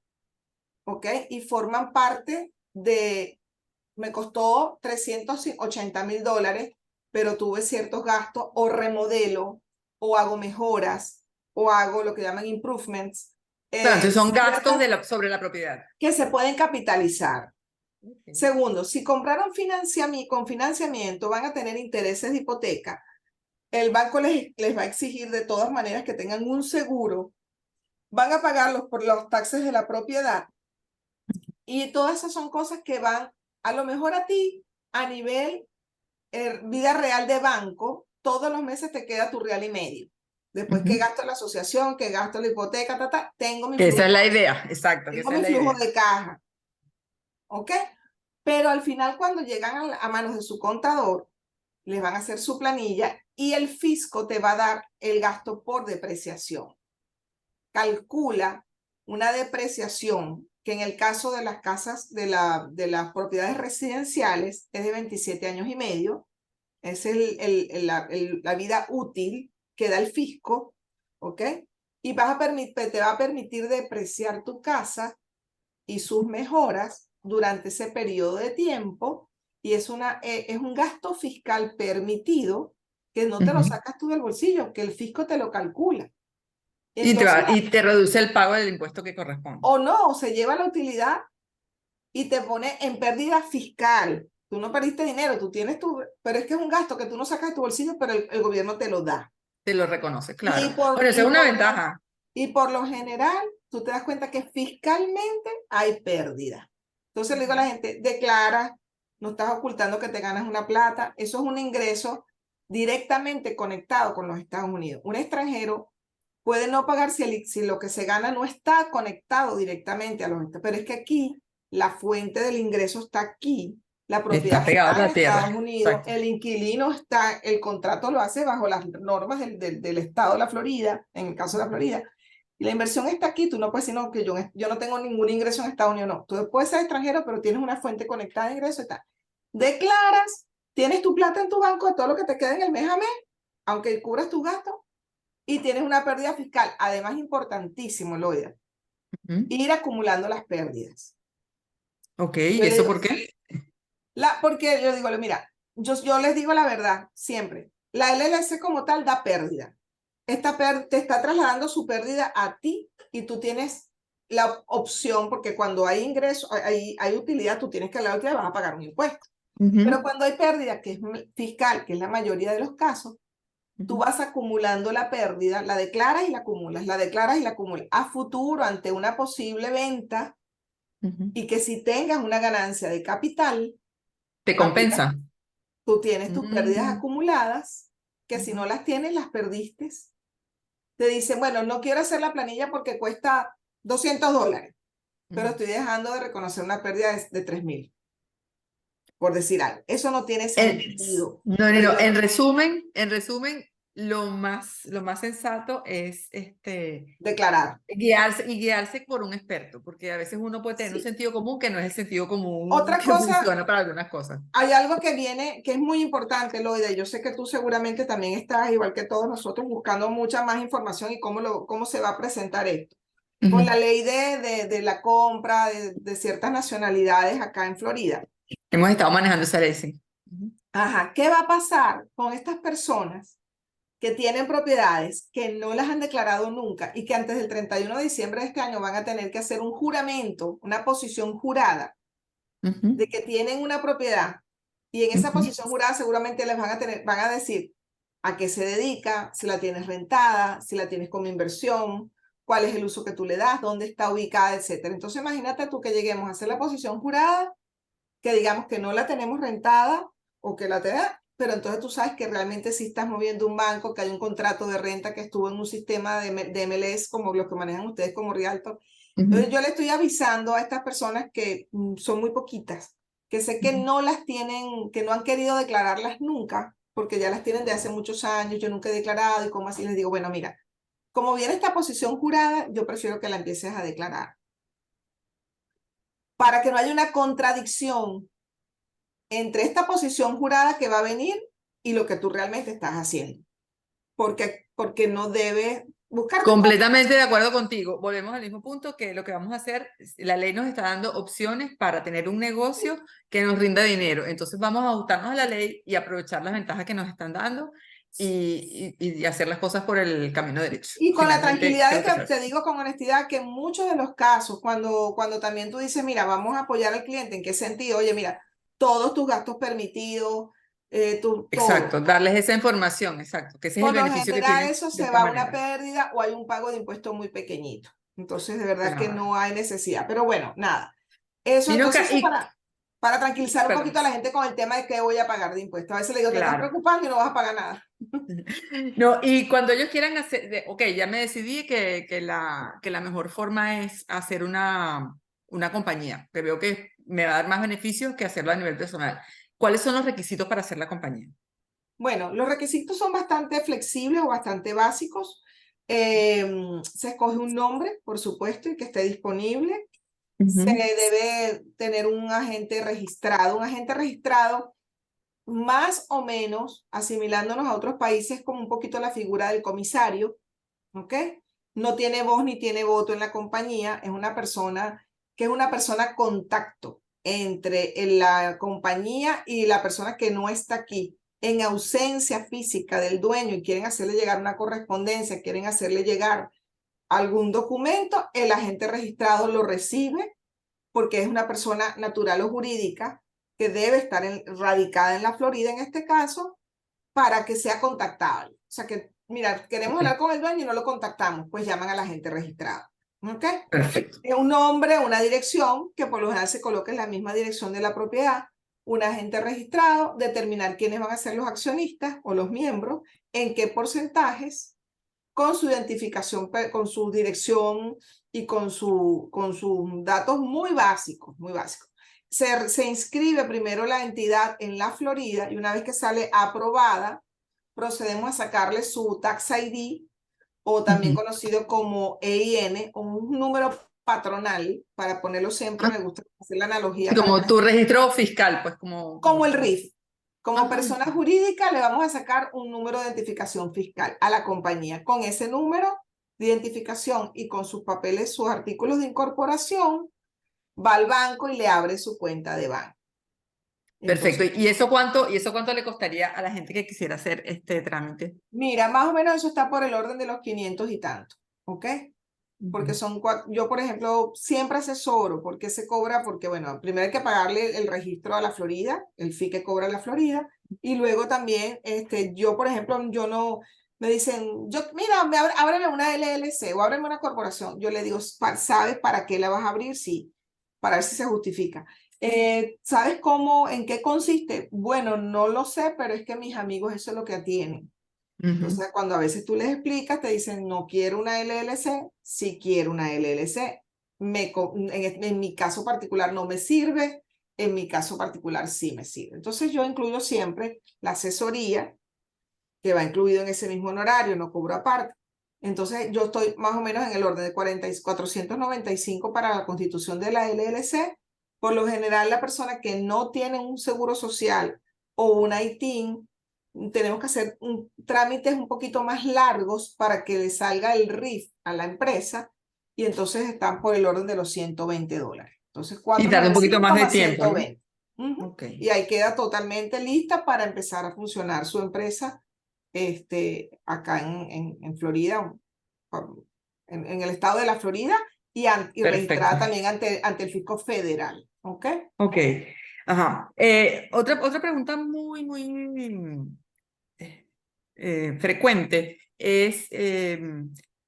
¿ok? Y forman parte de, me costó $380,000, pero tuve ciertos gastos o remodelo, o hago mejoras, o hago lo que llaman improvements. Claro, entonces son gastos Ciertas sobre la propiedad. que se pueden capitalizar. Okay. Segundo, si compraron con financiamiento, van a tener intereses de hipoteca. El banco les va a exigir de todas maneras que tengan un seguro. Van a pagarlos por los taxes de la propiedad. Y todas esas son cosas que van, a lo mejor a ti, a nivel vida real de banco, todos los meses te queda tu real y medio. Después que gasto la asociación, que gasto la hipoteca, tengo mi Que flujo, esa es la idea, exacto, que tengo esa es mi la flujo idea. de caja. ¿Ok? Pero al final, cuando llegan a manos de su contador, les van a hacer su planilla y el fisco te va a dar el gasto por depreciación. Calcula una depreciación que en el caso de las casas, de las propiedades residenciales, es de 27 años y medio. Es la vida útil que da el fisco, ¿ok? Y te va a permitir depreciar tu casa y sus mejoras durante ese periodo de tiempo, y es un gasto fiscal permitido que no te lo sacas tú del bolsillo, que el fisco te lo calcula. Entonces, Y te reduce el pago del impuesto que corresponde. o no, se lleva la utilidad y te pone en pérdida fiscal. Tú no perdiste dinero, tú tienes pero es que es un gasto que tú no sacas de tu bolsillo, pero el gobierno te lo da. Te lo reconoce, Y claro. por, Bueno, esa y es una por, ventaja. y por lo general, tú te das cuenta que fiscalmente hay pérdida. Entonces le digo a la gente, declara, no estás ocultando que te ganas una plata, eso es un ingreso directamente conectado con los Estados Unidos. Un extranjero puede no pagar si lo que se gana no está conectado directamente a los Estados Unidos, pero es que aquí la fuente del ingreso está aquí, la Está propiedad pegado a está en la Estados tierra. Unidos, Exacto. el inquilino está, el contrato lo hace bajo las normas del estado de la Florida, en el caso de la Florida, y la inversión está aquí. Tú no puedes decir, no, que yo no tengo ningún ingreso en Estados Unidos, no. Tú puedes ser extranjero, pero tienes una fuente conectada de ingreso y tal. Declaras, tienes tu plata en tu banco de todo lo que te queda en el mes a mes, aunque cubras tus gastos, y tienes una pérdida fiscal. Además, importantísimo, Loida, ir acumulando las pérdidas. Ok, ¿y eso por qué? Porque yo digo, mira, yo les digo la verdad siempre. La LLC como tal da pérdida. Te está trasladando su pérdida a ti y tú tienes la opción, porque cuando hay ingreso, hay utilidad, tú tienes que la utilidad, vas a pagar un impuesto. Pero cuando hay pérdida, que es fiscal, que es la mayoría de los casos, tú vas acumulando la pérdida, la declaras y la acumulas, la declaras y la acumulas. A futuro, ante una posible venta, y que si tengas una ganancia de capital, ¿Te compensa? tú tienes tus pérdidas Mm. acumuladas, que si no las tienes, las perdiste. Te dicen, bueno, no quiero hacer la planilla porque cuesta $200, pero estoy dejando de reconocer una pérdida de 3,000, por decir algo. Eso no tiene sentido. No, no, Pero no. En resumen, lo más sensato es declarar. guiarse por un experto, porque a veces uno puede tener un Sí. sentido común que no es el sentido común Otra que cosa, funciona para algunas cosas. hay algo que viene, que es muy importante, Loida. Yo sé que tú seguramente también estás, igual que todos nosotros, buscando mucha más información y cómo se va a presentar esto. Con la ley de la compra de ciertas nacionalidades acá en Florida. Hemos estado manejando esa ley, sí. Ajá, ¿qué va a pasar con estas personas que tienen propiedades que no las han declarado nunca y que antes del 31 de diciembre de este año van a tener que hacer un juramento, una posición jurada de que tienen una propiedad, y en esa posición jurada seguramente les van a decir a qué se dedica, si la tienes rentada, si la tienes como inversión, cuál es el uso que tú le das, dónde está ubicada, etcétera. Entonces imagínate tú que lleguemos a hacer la posición jurada, que digamos que no la tenemos rentada o que la tenemos, pero entonces tú sabes que realmente sí estás moviendo un banco, que hay un contrato de renta que estuvo en un sistema de MLS como los que manejan ustedes como Rialto. Entonces yo le estoy avisando a estas personas que son muy poquitas, que sé que no las tienen, que no han querido declararlas nunca, porque ya las tienen de hace muchos años, yo nunca he declarado y como así les digo, bueno, mira, como viene esta posición jurada, yo prefiero que la empieces a declarar, para que no haya una contradicción entre esta posición jurada que va a venir y lo que tú realmente estás haciendo. Porque no debes buscarte. Completamente de acuerdo contigo. Volvemos al mismo punto que lo que vamos a hacer, la ley nos está dando opciones para tener un negocio que nos rinda dinero. Entonces vamos a ajustarnos a la ley y aprovechar las ventajas que nos están dando y hacer las cosas por el camino derecho. Y con la Finalmente, tranquilidad de creo que que te digo con honestidad que en muchos de los casos, cuando también tú dices, mira, vamos a apoyar al cliente, ¿en qué sentido? Oye, mira, todos tus gastos permitidos, todo. exacto, darles esa información, exacto, que ese es el Por lo beneficio que general tienen eso de se esta va a una manera. pérdida o hay un pago de impuestos muy pequeñito. Entonces, de verdad que Claro. no hay necesidad. Pero bueno, nada. Eso Ninoca, entonces es para tranquilizar un perdón, poquito a la gente con el tema de que voy a pagar de impuestos. A veces le digo, te estás claro. preocupando y no vas a pagar nada. No, y cuando ellos quieran hacer, ok, ya me decidí que la mejor forma es hacer una compañía, que veo que me va a dar más beneficios que hacerlo a nivel personal. ¿Cuáles son los requisitos para hacer la compañía? Bueno, los requisitos son bastante flexibles o bastante básicos. Se escoge un nombre, por supuesto, y que esté disponible. Se Ujú. debe tener un agente registrado. Un agente registrado, más o menos, asimilándonos a otros países como un poquito la figura del comisario, ¿ok? No tiene voz ni tiene voto en la compañía, es una persona que es una persona contacto entre la compañía y la persona que no está aquí. En ausencia física del dueño y quieren hacerle llegar una correspondencia, quieren hacerle llegar algún documento, el agente registrado lo recibe porque es una persona natural o jurídica que debe estar radicada en la Florida en este caso para que sea contactable. O sea que, mira, queremos Ok, hablar con el dueño y no lo contactamos, pues llaman al agente registrado. ¿Ok? perfecto. Es un nombre, una dirección, que por lo general se coloca en la misma dirección de la propiedad, un agente registrado, determinar quiénes van a ser los accionistas o los miembros, en qué porcentajes, con su identificación, con su dirección y con sus datos muy básicos, muy básicos. Se inscribe primero la entidad en la Florida y una vez que sale aprobada, procedemos a sacarle su Tax ID o también Ujú. conocido como EIN o un número patronal, para ponerlo siempre, Ah, me gusta hacer la analogía sí, para como que tu registro fiscal, pues como, como el como... RIF. Como Ajá. persona jurídica le vamos a sacar un número de identificación fiscal a la compañía. Con ese número de identificación y con sus papeles, sus artículos de incorporación, va al banco y le abre su cuenta de banco. Perfecto. Entonces, Y eso cuánto le costaría a la gente que quisiera hacer este trámite? mira, más o menos eso está por el orden de los 500 y tanto, ¿ok? Porque Ujú. son yo, por ejemplo, siempre asesoro. ¿Por qué se cobra? Porque, bueno, primero hay que pagarle el registro a la Florida, el fee que cobra la Florida, y luego también, yo, por ejemplo, yo no, me dicen, mira, ábreme una LLC o ábreme una corporación. Yo le digo, ¿sabes para qué la vas a abrir? Sí, para ver si se justifica. ¿Sabes cómo, en qué consiste? Bueno, no lo sé, pero es que mis amigos eso es lo que tienen. Ujú. Entonces, cuando a veces tú les explicas, te dicen, no quiero una LLC, sí quiero una LLC. En mi caso particular no me sirve, en mi caso particular sí me sirve. Entonces, yo incluyo siempre la asesoría, que va incluido en ese mismo honorario, no cobro aparte. Entonces, yo estoy más o menos en el orden de 495 para la constitución de la LLC. Por lo general, la persona que no tiene un seguro social o un ITIN, tenemos que hacer trámites un poquito más largos para que le salga el RIF a la empresa y entonces están por el orden de los $120. Entonces, Y tarda un poquito más 495 de más tiempo, ¿no? 120. Ok. Y ahí queda totalmente lista para empezar a funcionar su empresa acá en Florida, en el estado de la Florida y Perfecto. registrada también ante el fisco federal. ¿Ok? Ok. Ajá. Otra pregunta muy frecuente es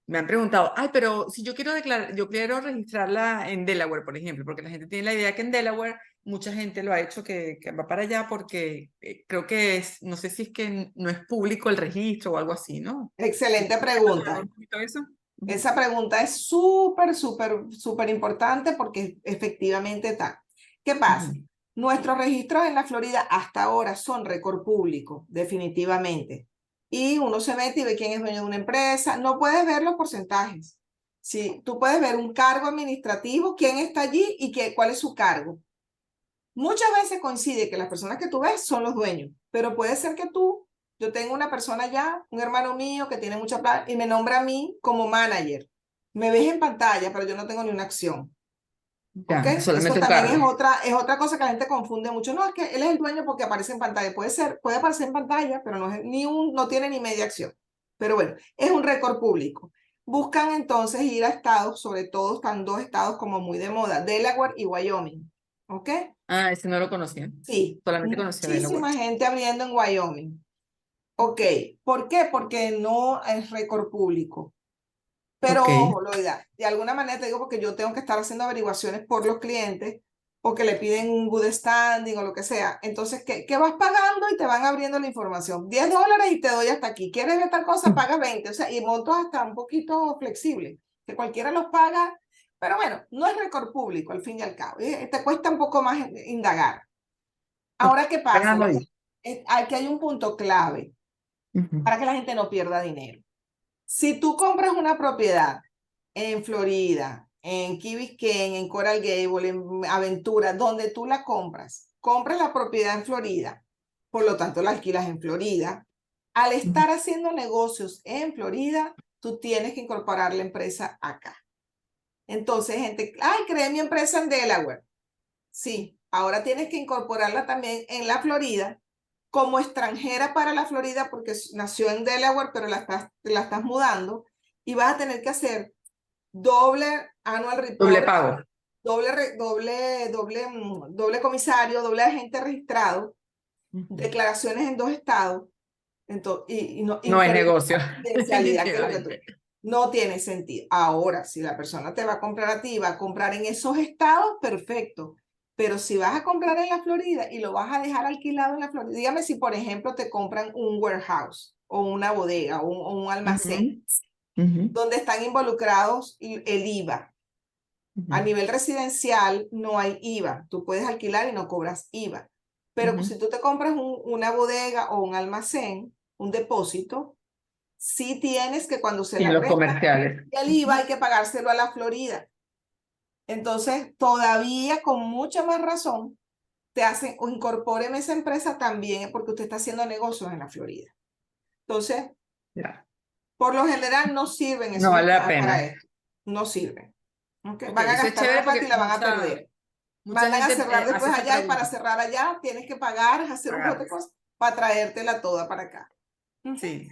me han preguntado, ay, pero si yo quiero declarar, yo quiero registrarla en Delaware, por ejemplo, porque la gente tiene la idea que en Delaware mucha gente lo ha hecho que va para allá porque creo que es, no sé si es que no es público el registro o algo así, ¿no? Excelente ¿Puedes aclarar pregunta. un poquito eso? Ujú. Esa pregunta es súper, súper, súper importante porque efectivamente está. ¿Qué pasa? Ujú. Nuestros registros en la Florida hasta ahora son récord público, definitivamente. Y uno se mete y ve quién es dueño de una empresa. No puedes ver los porcentajes. Sí, tú puedes ver un cargo administrativo, quién está allí y cuál es su cargo. Muchas veces coincide que las personas que tú ves son los dueños, pero puede ser que yo tengo una persona ya, un hermano mío que tiene mucha plata y me nombra a mí como manager. Me ves en pantalla, pero yo no tengo ni una acción. ¿Ok? Ya, Eso solamente un también cargo. es otra cosa que la gente confunde mucho. No, es que él es el dueño porque aparece en pantalla. Puede ser, puede aparecer en pantalla, pero no tiene ni media acción. Pero bueno, es un récord público. Buscan entonces ir a estados, sobre todo están dos estados como muy de moda, Delaware y Wyoming. ¿Ok? Ah, ese no lo conocía. Sí, Solamente conocía Delaware. muchísima gente abriendo en Wyoming. Ok, ¿por qué? Porque no es récord público. Pero Ok. ojo, Loida, de alguna manera te digo porque yo tengo que estar haciendo averiguaciones por los clientes o que le piden un good standing o lo que sea. Entonces, ¿qué vas pagando y te van abriendo la información? $10 y te doy hasta aquí. ¿Quieres ver tal cosa? Pagas 20. O sea, y montos hasta un poquito flexible, que cualquiera los paga. Pero bueno, no es récord público al fin y al cabo. Te cuesta un poco más indagar. Ok. Ahora, ¿qué pasa? Ganando ahí. Aquí hay un punto clave Ujú. para que la gente no pierda dinero. Si tú compras una propiedad en Florida, en Key Biscayne, en Coral Gable, en Aventura, donde tú la compras la propiedad en Florida, por lo tanto la alquilas en Florida. Al Ujú. estar haciendo negocios en Florida, tú tienes que incorporar la empresa acá. Entonces, gente, ay, creé mi empresa en Delaware. Sí, ahora tienes que incorporarla también en la Florida como extranjera para la Florida porque nació en Delaware, pero la estás mudando y vas a tener que hacer doble annual Doble report, pago. doble comisario, doble agente registrado, Ujú. declaraciones en dos estados, entonces, No es negocio, confidencialidad, que es lo que tú definitivamente. no tiene sentido. Ahora, si la persona te va a comprar a ti, va a comprar en esos estados, perfecto. Pero si vas a comprar en la Florida y lo vas a dejar alquilado en la Florida, dígame si, por ejemplo, te compran un warehouse o una bodega o un almacén Ujú. Ujú. donde están involucrados el IVA. A Ujú. nivel residencial no hay IVA. Tú puedes alquilar y no cobras IVA. Pero Ujú. si tú te compras una bodega o un almacén, un depósito, sí tienes que cuando se Y la los resta comerciales. el IVA Ujú. hay que pagárselo a la Florida. Entonces, todavía con mucha más razón, te hacen o incorporen esa empresa también porque usted está haciendo negocios en la Florida. Entonces, Ya. por lo general no sirven No esos vale la estados para pena. esto. No sirven. ¿Okay? Ok, Van a eso es gastar chévere una plata y porque la van a perder. mucha Mandan a gente cerrar hace después esa allá y para pregunta. cerrar allá tienes que pagar, hacer un poco Pagar. de cosas para traértela toda para acá. Sí.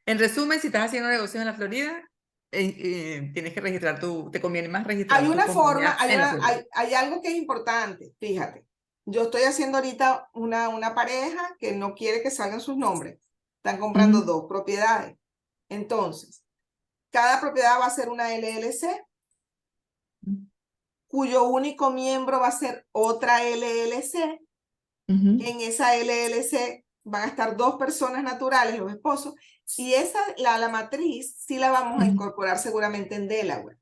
En resumen, si estás haciendo negocios en la Florida, tienes que registrar te conviene más Hay registrar tu una forma, compañía en la Florida. hay algo que es importante, fíjate. Yo estoy haciendo ahorita una pareja que no quiere que salgan sus nombres. Están comprando Ujú. dos propiedades. Entonces, cada propiedad va a ser una LLC, cuyo único miembro va a ser otra LLC. Ujú. En esa LLC van a estar dos personas naturales, los esposos, y la matriz sí la vamos a Ujú. incorporar seguramente en Delaware.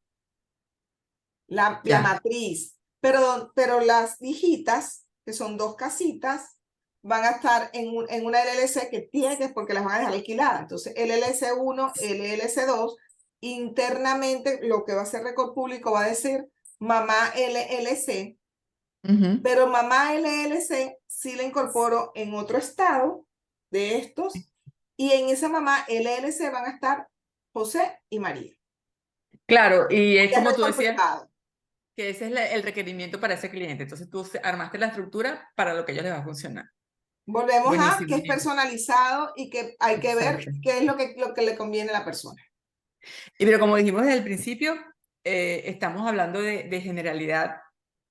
La Ya. matriz, pero las hijitas, que son dos casitas, van a estar en una LLC que tiene que, porque las van a dejar alquiladas. Entonces, LLC 1, LLC 2, internamente lo que va a ser récord público va a decir mamá LLC, Ujú. pero mamá LLC sí la incorporo en otro estado de estos, y en esa mamá LLC van a estar José y María. Claro, y es Ya es como tú récord decías, privado. que ese es el requerimiento para ese cliente. Entonces tú armaste la estructura para lo que a ellos les va a funcionar. Volvemos a que Buenísimo, es Nina. personalizado y que hay que ver Exacto. qué es lo que le conviene a la persona. Y pero como dijimos desde el principio, estamos hablando de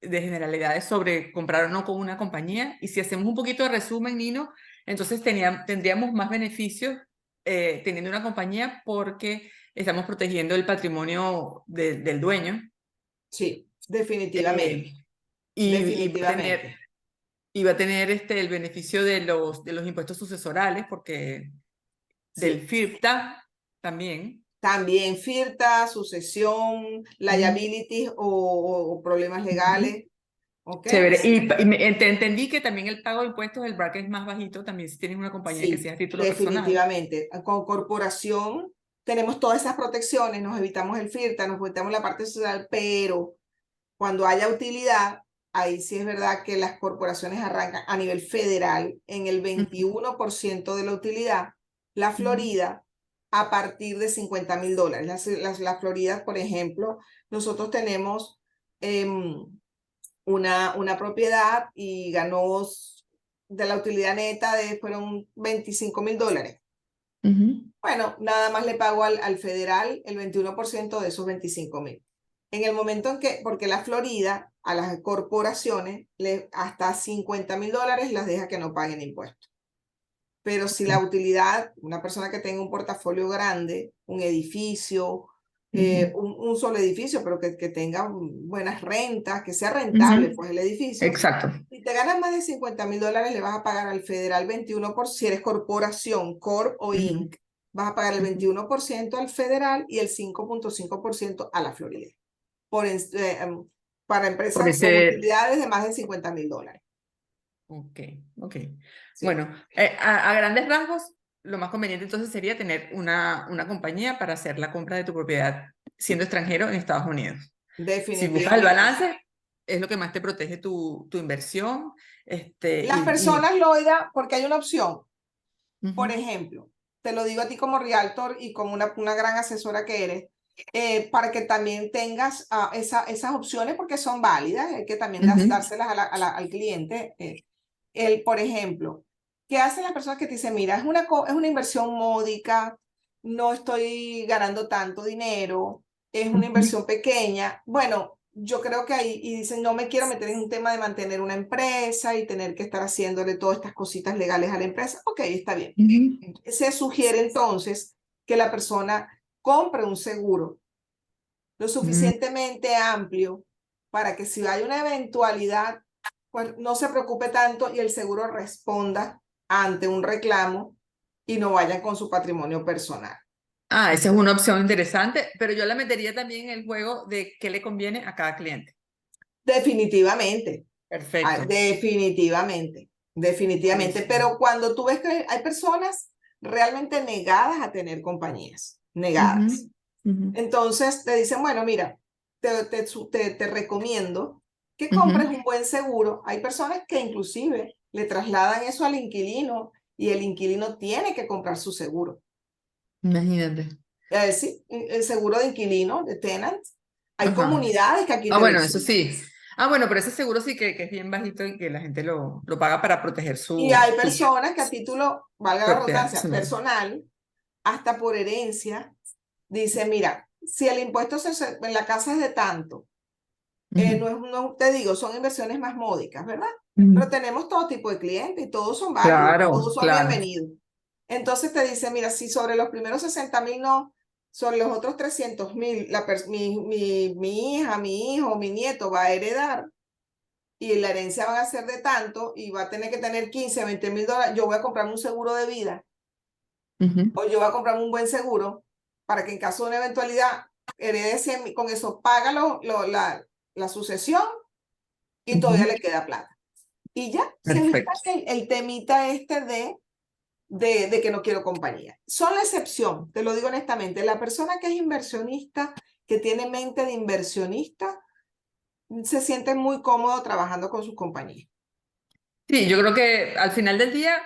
generalidades sobre comprar o no con una compañía. Y si hacemos un poquito de resumen, Nino, entonces tendríamos más beneficios teniendo una compañía porque estamos protegiendo el patrimonio del dueño. Sí, eh, definitivamente, y va a tener, definitivamente. el beneficio de los impuestos sucesorales, porque del Sí. FIRPTA también. También FIRTA, sucesión, Ujú, liability o problemas ujú. legales. ¿Ok? Chévere. Sí, Entendí que también el pago de impuestos, el bracket es más bajito, también si tienes una compañía que sí, sea a título personal. definitivamente. Con corporación tenemos todas esas protecciones, nos evitamos el FIRTA, nos evitamos la parte social, pero cuando haya utilidad, ahí sí es verdad que las corporaciones arrancan a nivel federal en el Ujú, 21% de la utilidad. La ujú, Florida a partir de $50,000. La Florida, por ejemplo, nosotros tenemos una propiedad y ganó de la utilidad neta fueron $25,000. ujú. Bueno, nada más le pago al federal el 21% de esos 25,000. En el momento en que, porque la Florida a las corporaciones hasta $50,000 las deja que no paguen impuestos. Pero si la utilidad, una persona que tenga un portafolio grande, un edificio, Ujú, un solo edificio, pero que tenga buenas rentas, que sea rentable, ujú. pues el edificio, Exacto. si te ganas más de $50,000, le vas a pagar al federal 21%, si eres corporación, Corp o Ujú, Inc., vas a pagar el ujú. 21% al federal y el 5,5% a la Florida, para Por empresas con ese, utilidades de más de $50,000. ok, ok. Sí. Bueno, a grandes rasgos, lo más conveniente entonces sería tener una compañía para hacer la compra de tu propiedad siendo extranjero en Estados Unidos. Si buscas el Definitivamente sí. balance, es lo que más te protege tu inversión. Las personas, Loida, porque hay una opción. Por Ujú, ejemplo, te lo digo a ti como realtor y como una gran asesora que eres, para que también tengas esas opciones porque son válidas, hay que también ujú, dárselas al cliente. Por ejemplo, ¿qué hacen las personas que te dicen, mira, es una inversión módica, no estoy ganando tanto dinero, es una ujú, inversión pequeña? Bueno, yo creo que ahí, y dicen, no me quiero meter en un tema de mantener una empresa y tener que estar haciéndole todas estas cositas legales a la empresa. Ok, está bien. ujú, Se sugiere entonces que la persona compre un seguro lo ujú. suficientemente amplio para que si hay una eventualidad, pues no se preocupe tanto y el seguro responda ante un reclamo y no vaya con su patrimonio personal. Ah, esa es una opción interesante, pero yo la metería también en el juego de qué le conviene a cada cliente. Definitivamente, Perfecto. definitivamente, definitivamente. Buenísimo. Pero cuando tú ves que hay personas realmente negadas a tener compañías, negadas. Ujú, ujú, Entonces te dicen, bueno, mira, te recomiendo que compres ujú. un buen seguro. Hay personas que inclusive le trasladan eso al inquilino y el inquilino tiene que comprar su seguro. Imagínate. Sí, el seguro de inquilino, de tenant. Hay Ajá. comunidades que aquí Ah, te lo bueno, eso exigen. sí. Ah, bueno, pero ese seguro sí que es bien bajito y que la gente lo paga para proteger Y su, hay su personas que a título, valga la propiedad redundancia, personal. personal, hasta por herencia, dice, mira, si el impuesto en la casa es de tanto, Ujú, no te digo, son inversiones más módicas, ¿verdad? Pero ujú. tenemos todo tipo de clientes y todos son válidos, Claro, todos son claro. bienvenidos. Entonces te dice, mira, si sobre los primeros 60,000 no, sobre los otros 300,000, mi hija, mi hijo, mi nieto va a heredar y la herencia va a ser de tanto y va a tener que tener 15, $20,000, yo voy a comprarme un seguro de vida Ujú, o yo voy a comprarme un buen seguro para que en caso de una eventualidad herede 100,000, con eso paga la sucesión y todavía ujú. le queda plata. Y ya, se evita Perfecto. el temita este de que no quiero compañía. Son la excepción, te lo digo honestamente. La persona que es inversionista, que tiene mente de inversionista, se siente muy cómodo trabajando con sus compañías. Sí, yo creo que al final del día,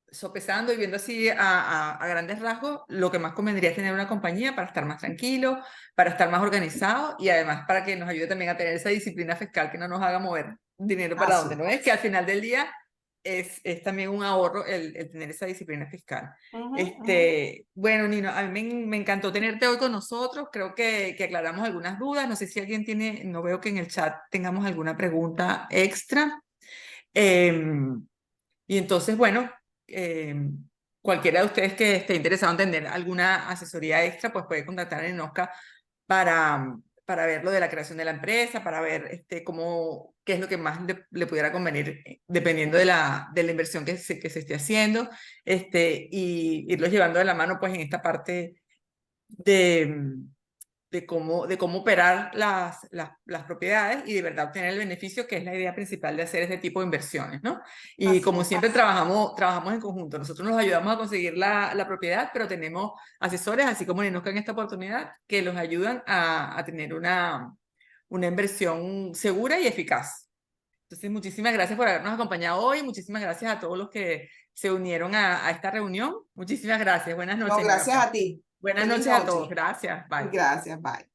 sopesando y viendo así a grandes rasgos, lo que más convendría es tener una compañía para estar más tranquilo, para estar más organizado y además para que nos ayude también a tener esa disciplina fiscal que no nos haga mover dinero para donde Así. no es, que al final del día es también un ahorro el tener esa disciplina fiscal. Ujú, ujú. Bueno, Nino, a mí me encantó tenerte hoy con nosotros, creo que aclaramos algunas dudas, no sé si alguien tiene, no veo que en el chat tengamos alguna pregunta extra. Y entonces, bueno, cualquiera de ustedes que esté interesado en tener alguna asesoría extra, pues puede contactar a Enosca para ver lo de la creación de la empresa, para ver qué es lo que más le pudiera convenir dependiendo de la inversión que se esté haciendo, y irlos llevando de la mano pues en esta parte de, de cómo operar las propiedades y de verdad obtener el beneficio, que es la idea principal de hacer este tipo de inversiones, ¿no? Y Así como es. siempre trabajamos en conjunto. Nosotros nos ayudamos a conseguir la propiedad, pero tenemos asesores, así como Ninosca en esta oportunidad, que los ayudan a tener una inversión segura y eficaz. Entonces, muchísimas gracias por habernos acompañado hoy. Muchísimas gracias a todos los que se unieron a esta reunión. Muchísimas gracias. Buenas No, noches, gracias Ninosca. a ti. Buenas Feliz noches a todos. noche. Gracias. Bye. Gracias, bye.